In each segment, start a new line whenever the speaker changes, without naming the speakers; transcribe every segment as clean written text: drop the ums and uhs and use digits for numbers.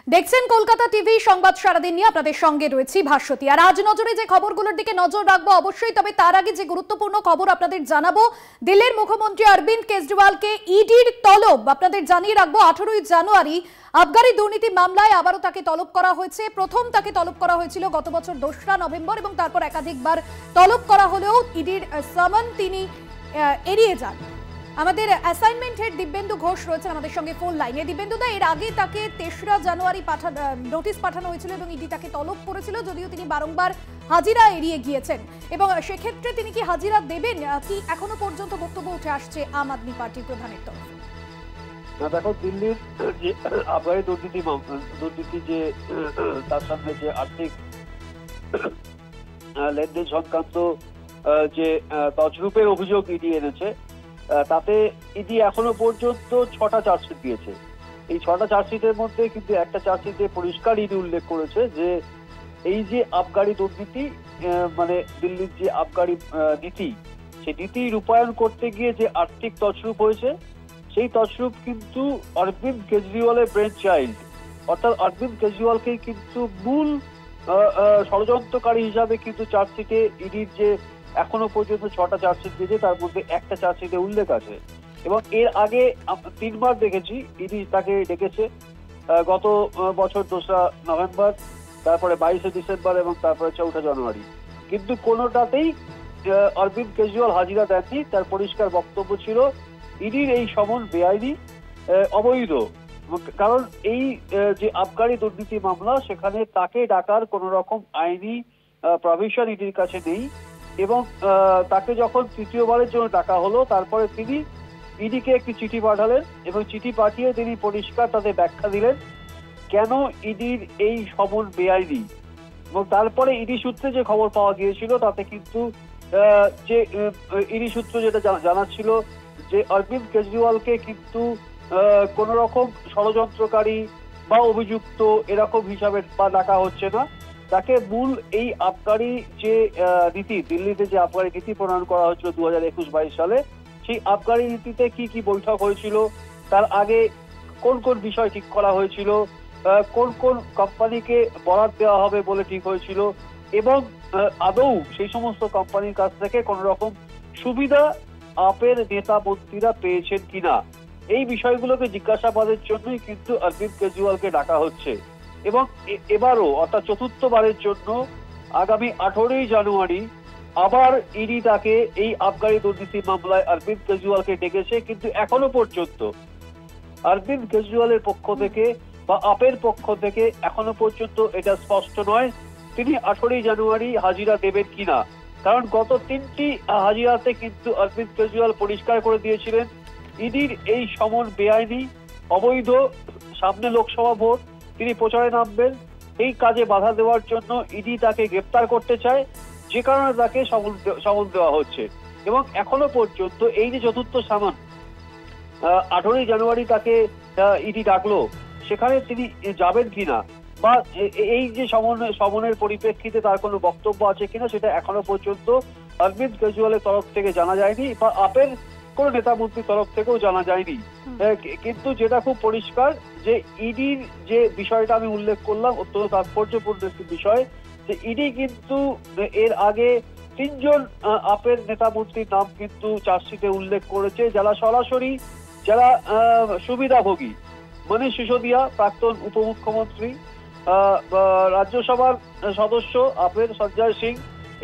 দেখছেন কলকাতা টিভি সংবাদ সারাদিন নিয়ে আপনাদের সঙ্গে রয়েছি ভাস্বতী। আর আজ নজরে যে খবরগুলোর দিকে নজর রাখবো অবশ্যই, তবে তার আগে যে গুরুত্বপূর্ণ খবর আপনাদের জানাবো, দিল্লির মুখ্যমন্ত্রী অরবিন্দ কেজরিওয়ালকে ইডির তলব আপনাদের জানিয়ে রাখবো। 18ই জানুয়ারি আবগারি দুর্নীতি মামলায় আবারও তাকে তলব করা হয়েছে। প্রথম তাকে তলব করা হয়েছিল গত বছর 2রা নভেম্বর এবং তারপর একাধিকবার তলব করা হলেও ইডির সামন তিনি এড়িয়ে যান। আমাদের অ্যাসাইনমেন্ট হেড দিব্যেন্দু ঘোষ রয়েছেন আমাদের সঙ্গে ফোন লাইনে। দিব্যেন্দুদা, এর আগে তাকে 3রা জানুয়ারি নোটিশ পাঠানো হয়েছিল এবং ইডি তাকে তলব করেছিল, যদিও তিনি বারংবার হাজিরা এড়িয়ে গিয়েছেন। এবং সেক্ষেত্রে তিনি কি হাজিরা দেবেন, কি এখনো পর্যন্ত বক্তব্য উঠে আসছে আম আদমি পার্টির প্রধানের তরফে?
দেখো, দিল্লির যে আবগারি দুর্নীতি যে তার সামনে যে আর্থিক লেনদেন সংক্রান্ত যে তছরূপের অভিযোগ ইডি এনেছে, তাতে ইডি এখনো পর্যন্ত 6টা চার্জশিট দিয়েছে। এই 6টা চার্জশিটের মধ্যে কিন্তু একটা চার্জশিটে পরিষ্কার ইডি উল্লেখ করেছে যে এই যে আবগারি দুর্নীতি, মানে দিল্লির যে আবগারি নীতি, সেই নীতি রূপায়ণ করতে গিয়ে যে আর্থিক তছরূপ হয়েছে, সেই তছরূপ কিন্তু অরবিন্দ কেজরিওয়ালের ব্রেন চাইল্ড, অর্থাৎ অরবিন্দ কেজরিওয়ালকে কিন্তু মূল ষড়যন্ত্রকারী হিসাবে কিন্তু চার্জশিটে ইডির যে এখনো পর্যন্ত 6টা চার্জশিট দিয়েছে তার মধ্যে একটা চার্জশিটে উল্লেখ আছে। এবং এর আগে 3বার দেখেছি ইডি তাকে ডেকেছে, গত বছর 2রা নভেম্বর, তারপরে 22শে ডিসেম্বর এবং তারপরে 4ঠা জানুয়ারি, কিন্তু কোনোটাতেই অরবিন্দ কেজরিওয়াল হাজিরা দেননি। তার পরিষ্কার বক্তব্য ছিল ইডির এই সমন বেআইনি, অবৈধ। কারণ এই যে আবগারি দুর্নীতি মামলা, সেখানে তাকে ডাকার কোন রকম আইনি প্রভিশন ইডির কাছে নেই। এবং তাকে যখন 3য়বারের জন্য ডাকা হলো, তারপরে তিনি ইডিকে একটি চিঠি পাঠালেন এবং চিঠি পাঠিয়ে তিনি পরিষ্কার তাদের ব্যাখ্যা দিলেন কেন ইডির এই সমন বেআইনি। এবং তারপরে ইডি সূত্রে যে খবর পাওয়া গিয়েছিল তাতে কিন্তু যে ইডি সূত্র যেটা জানাচ্ছিল যে অরবিন্দ কেজরিওয়ালকে কিন্তু কোন রকম ষড়যন্ত্রকারী বা অভিযুক্ত এরকম হিসাবে বা ডাকা হচ্ছে না, তাকে মূল এই আবগারি যে নীতি, দিল্লিতে যে আবগারি নীতি প্রণয়ন করা হয়েছিল 2021-22 সালে, সেই আবগারি নীতিতে কি কি বৈঠক হয়েছিল, তার আগে কোন কোন বিষয় ঠিক করা হয়েছিল, কোন কোন কোম্পানিকে বরাদ দেওয়া হবে বলে ঠিক হয়েছিল, এবং আদৌ সেই সমস্ত কোম্পানির কাছ থেকে কোন রকম সুবিধা আপের নেতা মন্ত্রীরা পেয়েছেন কিনা, এই বিষয়গুলোকে জিজ্ঞাসাবাদের জন্যই কিন্তু অরবিন্দ কেজরিওয়ালকে ডাকা হচ্ছে। এবং এবারও অর্থাৎ 4র্থবারের জন্য আগামী 18ই জানুয়ারি আবার ইডি তাকে এই আবগারি দুর্নীতি মামলায় অরবিন্দ কেজরিওয়ালকে ডেকেছে। কিন্তু এখনো পর্যন্ত অরবিন্দ কেজরিওয়ালের পক্ষ থেকে বা আপের পক্ষ থেকে এখনো পর্যন্ত এটা স্পষ্ট নয় তিনি 18ই জানুয়ারি হাজিরা দেবেন কিনা। কারণ গত 3টি হাজিরাতে কিন্তু অরবিন্দ কেজরিওয়াল পরিষ্কার করে দিয়েছিলেন ইডির এই সমন বেআইনি, অবৈধ। সামনে লোকসভা ভোট, তিনি প্রচারে নামবেন, এই কাজে বাধা দেওয়ার জন্য ইডি তাকে গ্রেপ্তার করতে চায়, যে কারণে তাকে সমন দেওয়া হচ্ছে। এবং এখনো পর্যন্ত এই যে 4র্থ সামন, 18ই জানুয়ারি তাকে ইডি ডাকলো, সেখানে তিনি যাবেন কিনা বা এই যে সমনের পরিপ্রেক্ষিতে তার কোনো বক্তব্য আছে কিনা, সেটা এখনো পর্যন্ত অরবিন্দ কেজরিওয়ালের তরফ থেকে জানা যায়নি বা আপের কোন নেতা মন্ত্রীর তরফ থেকেও জানা যায়নি। কিন্তু যেটা খুব পরিষ্কার যে ইডির যে বিষয়টা আমি উল্লেখ করলাম, অত্যন্ত তাৎপর্যপূর্ণ একটি বিষয়, যে ইডি কিন্তু এর আগে 3জন আপের নেতা মন্ত্রীর নাম কিন্তু চার্জশিটে উল্লেখ করেছে, যারা সরাসরি যারা সুবিধাভোগী। মনীষ সিসোদিয়া, প্রাক্তন উপমুখ্যমন্ত্রী, রাজ্যসভার সদস্য আপের সঞ্জয় সিং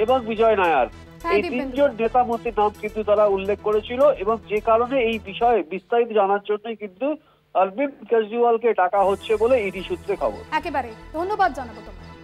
এবং বিজয় নায়ার, এই 3জন নেতা মন্ত্রীর নাম কিন্তু তারা উল্লেখ করেছিল। এবং যে কারণে এই বিষয়ে বিস্তারিত জানার জন্যই কিন্তু অরবিন্দ কেজরিওয়ালকে ডাকা হচ্ছে বলে ইডি সূত্রে খবর।
একেবারে ধন্যবাদ জানাবো তোমায়।